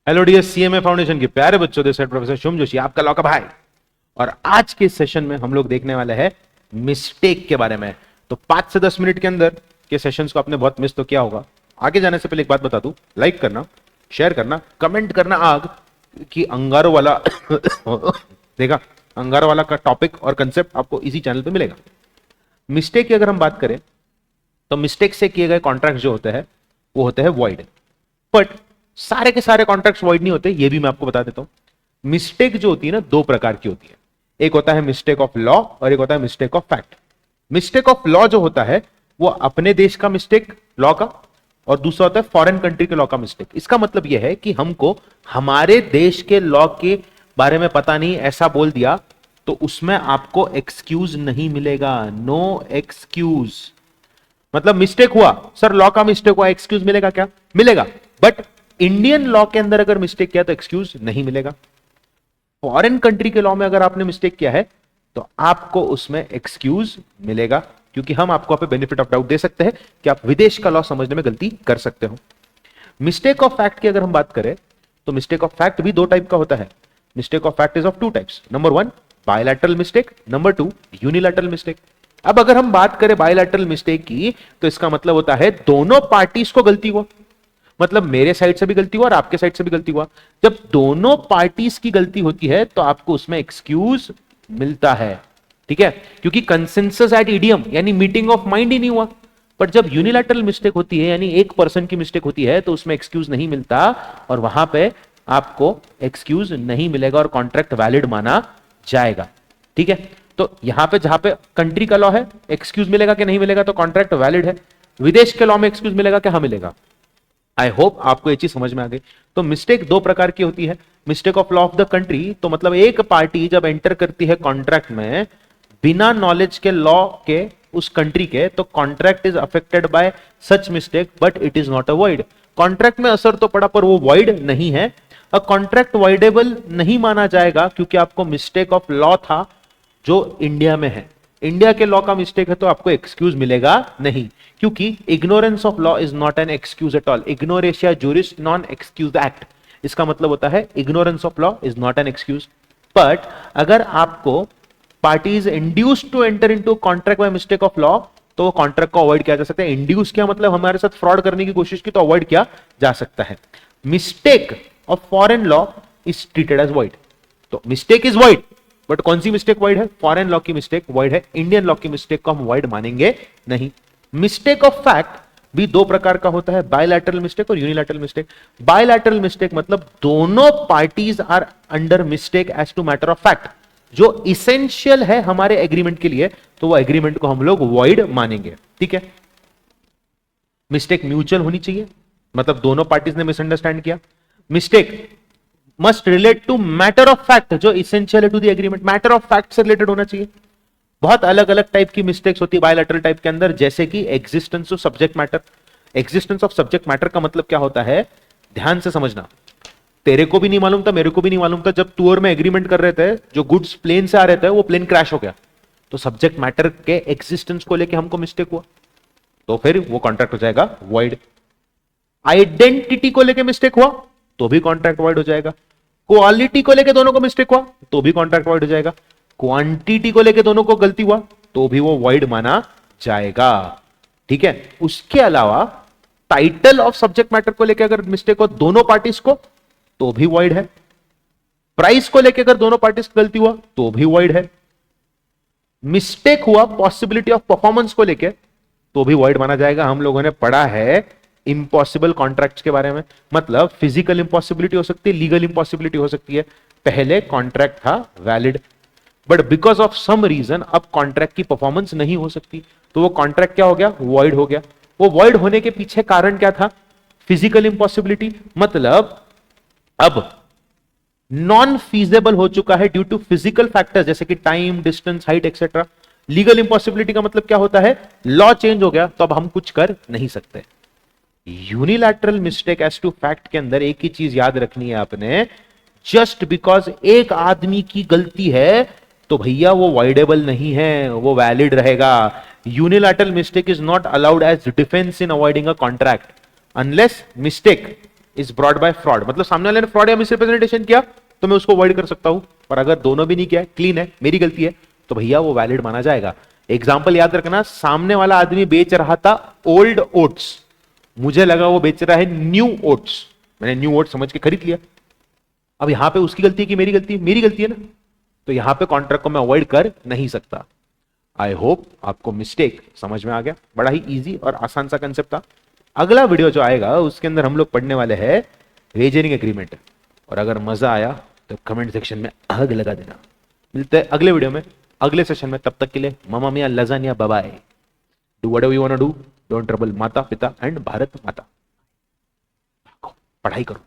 Hello dear CMA foundation के प्यारे बच्चों, दिस साइड प्रोफेसर शुभ जोशी, आपका लौका भाई। और आज के सेशन में हम लोग देखने वाले हैं मिस्टेक के बारे में। तो 5 से 10 मिनट के अंदर के सेशंस को आपने बहुत मिस तो किया होगा। आगे जाने से पहले एक बात बता दूं, लाइक करना, शेयर करना, कमेंट करना आग कि अंगारों वाला देखा, अंगारों वाला का टॉपिक और कंसेप्ट आपको इसी चैनल पे मिलेगा। मिस्टेक की अगर हम बात करें तो मिस्टेक से किए गए कॉन्ट्रैक्ट जो होते हैं वो होते हैं वॉइड। बट सारे के सारे कॉन्ट्रैक्ट्स वॉइड नहीं होते, ये भी मैं आपको बता देता हूं। मिस्टेक जो होती है ना, दो प्रकार की होती है। एक होता है मिस्टेक ऑफ लॉ और एक होता है mistake of fact. Mistake of law जो होता है वो अपने देश का मिस्टेक लॉ का, और दूसरा होता है फॉरेन कंट्री के लॉ का मिस्टेक। इसका मतलब यह है कि हमको हमारे देश के लॉ के बारे में पता नहीं, ऐसा बोल दिया तो उसमें आपको एक्सक्यूज नहीं मिलेगा। No excuse. मतलब मिस्टेक हुआ सर, लॉ का मिस्टेक हुआ, एक्सक्यूज मिलेगा क्या? मिलेगा। बट इंडियन लॉ के अंदर अगर मिस्टेक किया तो एक्सक्यूज नहीं मिलेगा। फॉरेन कंट्री के लॉ में अगर आपने मिस्टेक किया है तो आपको उसमें एक्सक्यूज मिलेगा, क्योंकि हम आपको पे बेनिफिट ऑफ डाउट दे सकते हैं कि आप विदेश का लॉ समझने में गलती कर सकते हो। मिस्टेक ऑफ फैक्ट की अगर हम बात करें तो मिस्टेक ऑफ फैक्ट भी दो टाइप का होता है। Mistake of fact is of two types. Number 1 bilateral mistake, number 2 unilateral mistake. अब अगर हम बात करें बायलैटरल मिस्टेक की तो इसका मतलब होता है दोनों पार्टीज को गलती हुआ। मतलब मेरे साइड से भी गलती हुआ और आपके साइड से भी गलती हुआ। जब दोनों पार्टीज की गलती होती है तो आपको उसमें एक्सक्यूज मिलता है, ठीक है, क्योंकि कंसेंसस एट इडियम यानी मीटिंग ऑफ माइंड ही नहीं हुआ। पर जब यूनिलैटरल मिस्टेक होती है यानी एक पर्सन की मिस्टेक होती है तो उसमें एक्सक्यूज नहीं मिलता, और वहां पे आपको एक्सक्यूज नहीं मिलेगा और कॉन्ट्रैक्ट वैलिड माना जाएगा। ठीक है, तो यहां पे जहां पे कंट्री का लॉ है एक्सक्यूज मिलेगा कि नहीं मिलेगा, तो कॉन्ट्रैक्ट वैलिड है। विदेश के लॉ में एक्सक्यूज मिलेगा क्या? हाँ मिलेगा। आई होप आपको ये चीज समझ में आ गई। तो मिस्टेक दो प्रकार की होती है। Mistake of law of the country, तो मतलब एक पार्टी जब एंटर करती है कॉन्ट्रैक्ट में बिना नॉलेज के लॉ के उस कंट्री के, तो contract is affected by such mistake but it is not a void. Contract में असर तो पड़ा पर वो वॉइड नहीं है। अ कॉन्ट्रैक्ट वॉइडेबल नहीं माना जाएगा क्योंकि आपको मिस्टेक ऑफ लॉ था जो इंडिया में है। इंडिया के लॉ का मिस्टेक है तो आपको एक्सक्यूज मिलेगा नहीं, क्योंकि ignorance of law is not an excuse at all. इग्नोरेशिया जूरिस नॉन एक्सक्यूज एक्ट, इसका मतलब होता है ignorance of law is not an excuse. But अगर आपको party is induced to enter into contract by mistake of law तो वो कॉन्ट्रैक्ट को अवॉइड किया जा सकता है। इंड्यूस किया मतलब हमारे साथ फ्रॉड करने की कोशिश की तो अवॉइड किया जा सकता है। Mistake of foreign law is treated as void. तो मिस्टेक इज वॉइड, बट कौन सी मिस्टेक वॉइड है? फॉरेन लॉ की मिस्टेक वॉइड है। इंडियन लॉ की मिस्टेक को हम वॉइड मानेंगे नहीं। मिस्टेक ऑफ फैक्ट भी दो प्रकार का होता है, बायलैटरल मिस्टेक और यूनिलैटरल मिस्टेक। बायलैटरल मिस्टेक मतलब दोनों parties are under mistake as to matter of fact, जो इसेंशियल है हमारे एग्रीमेंट के लिए, तो वो एग्रीमेंट को हम लोग वॉइड मानेंगे। ठीक है, मिस्टेक म्यूचुअल होनी चाहिए, मतलब दोनों पार्टीज ने मिसअंडरस्टैंड किया। Mistake must relate to matter of fact, जो इसेंशियल है to the agreement, matter of fact से रिलेटेड होना चाहिए। बहुत अलग अलग टाइप की मिस्टेक्स होती है बायलैटरल टाइप के अंदर, जैसे कि existence of subject matter. Existence of subject matter का मतलब क्या होता है, ध्यान से समझना। तेरे को भी नहीं मालूम था, मेरे को भी नहीं मालूम था, जब टूर में एग्रीमेंट कर रहे थे, जो गुड्स प्लेन से आ रहे थे वो प्लेन क्रैश हो गया, तो सब्जेक्ट मैटर के एग्जिस्टेंस को लेके हमको मिस्टेक हुआ, तो फिर वो कॉन्ट्रैक्ट हो जाएगा वॉइड। आइडेंटिटी को लेके मिस्टेक हुआ तो भी कॉन्ट्रैक्ट वॉइड हो जाएगा। क्वालिटी को लेके दोनों को मिस्टेक हुआ तो भी कॉन्ट्रैक्ट वॉइड हो जाएगा। क्वांटिटी को लेके दोनों को गलती हुआ तो भी वो वॉइड माना जाएगा। ठीक है, उसके अलावा टाइटल ऑफ सब्जेक्ट मैटर को लेके अगर मिस्टेक हो दोनों पार्टीज को तो भी वॉइड है। प्राइस को लेके अगर दोनों पार्टीज को गलती हुआ तो भी वॉइड है। मिस्टेक हुआ पॉसिबिलिटी ऑफ परफॉर्मेंस को लेके तो भी वॉइड माना जाएगा। हम लोगों ने पढ़ा है इंपॉसिबल कॉन्ट्रैक्ट्स के बारे में, मतलब फिजिकल इंपॉसिबिलिटी हो सकती है, लीगल इंपॉसिबिलिटी हो सकती है। पहले कॉन्ट्रैक्ट था valid, but because of some reason अब कॉन्ट्रैक्ट की परफॉर्मेंस नहीं हो सकती, तो वो कॉन्ट्रैक्ट क्या हो गया? वॉइड हो गया। वो वॉइड होने के पीछे कारण क्या था? फिजिकल इंपॉसिबिलिटी, मतलब अब नॉन फीजेबल हो चुका है ड्यू टू फिजिकल फैक्टर्स जैसे कि time, distance, height etcetera. Legal impossibility का मतलब क्या होता है? लॉ चेंज हो गया तो अब हम कुछ कर नहीं सकते। Unilateral mistake as to fact के अंदर एक ही चीज याद रखनी है आपने, जस्ट बिकॉज एक आदमी की गलती है तो भैया वो वॉइडेबल नहीं है, वो वैलिड रहेगा। Unilateral mistake is not allowed as defence in avoiding a contract unless mistake is brought by fraud, मतलब सामने वाले ने फ्रॉड या मिसरिप्रेजेंटेशन किया तो मैं उसको अवॉइड कर सकता हूं, पर अगर दोनों भी नहीं किया, क्लीन है, मेरी गलती है, तो भैया वो वैलिड माना जाएगा। एग्जाम्पल याद रखना, सामने वाला आदमी बेच रहा था ओल्ड ओट्स, मुझे लगा वो बेच रहा है न्यू ओट्स, मैंने न्यू ओट्स समझ के खरीद लिया। अब यहां पे उसकी गलती है कि मेरी गलती? मेरी गलती है ना, तो यहां पे कॉन्ट्रैक्ट को मैं अवॉइड कर नहीं सकता। आई होप आपको मिस्टेक समझ में आ गया, बड़ा ही इजी और आसान सा कंसेप्ट था। अगला वीडियो जो आएगा उसके अंदर हम लोग पढ़ने वाले हैं वेजरिंग एग्रीमेंट, और अगर मजा आया तो कमेंट सेक्शन में आग लगा देना। मिलते हैं अगले वीडियो में, अगले सेशन में, तब तक के लिए मामा मिया lasagna, bye bye. Do whatever you want to do, don't trouble माता पिता एंड भारत माता। पढ़ाई करो।